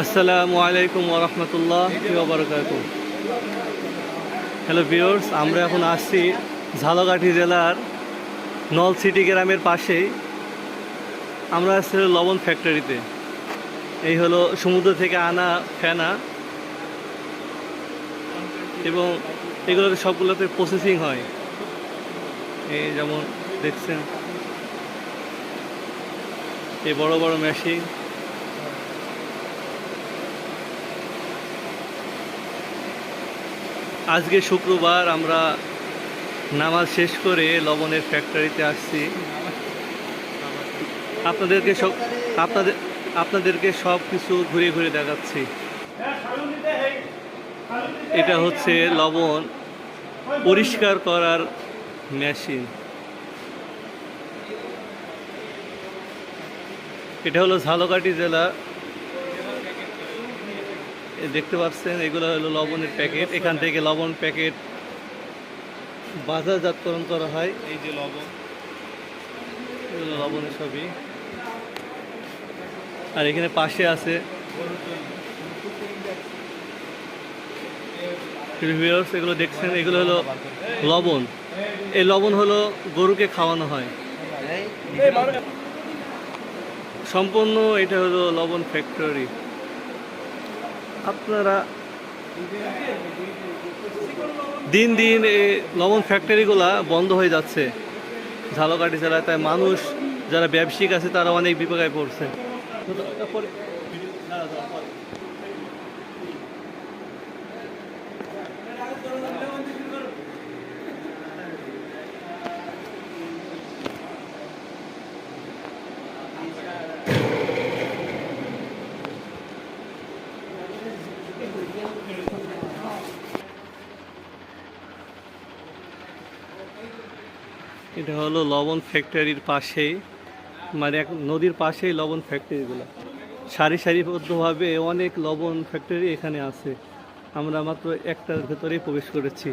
আসসালামু আলাইকুম ওয়া রাহমাতুল্লাহি ওয়া বারাকাতুহু। হ্যালো ভিউয়ার্স, আমরা এখন আসছি ঝালকাঠি জেলার নলছিটি গ্রামের পাশেই। আমরা আসছি লবণ ফ্যাক্টরিতে। এই হলো সমুদ্র থেকে আনা ফেনা, এবং এগুলোতে সবগুলোতে প্রসেসিং হয়। এই যেমন দেখছেন, এই বড় বড় মেশিন। আজকে শুক্রবার, আমরা নামাজ শেষ করে লবণের ফ্যাক্টরিতে আসছি। আপনাদেরকে সব কিছু ঘুরে ঘুরে দেখাচ্ছি। এটা হচ্ছে লবণ পরিষ্কার করার মেশিন। এটা হলো ঝালকাঠি জেলা। দেখতে পাচ্ছেন, এগুলো হলো লবণের প্যাকেট। এখান থেকে লবণ প্যাকেট বাজারজাতকরণ করা হয়। এই যে লবণ, এগুলো লবণের সবই। আর এখানে পাশে আছে এগুলো দেখছেন, এগুলো হলো লবণ। এই লবণ হলো গরুকে খাওয়ানো হয় সম্পূর্ণ। এটা হলো লবণ ফ্যাক্টরি। আপনারা দিন দিন এই লবণ ফ্যাক্টরিগুলা বন্ধ হয়ে যাচ্ছে ঝালকাঠি জেলায়। তাই মানুষ যারা ব্যবসায়িক আছে তারা অনেক বিপদে পড়ছে। এটা হলো লবণ ফ্যাক্টরির পাশেই, মানে এক নদীর পাশেই লবণ ফ্যাক্টরিগুলো। সারি সারিবদ্ধভাবে অনেক লবণ ফ্যাক্টরি এখানে আছে। আমরা মাত্র একটার ভেতরেই প্রবেশ করেছি।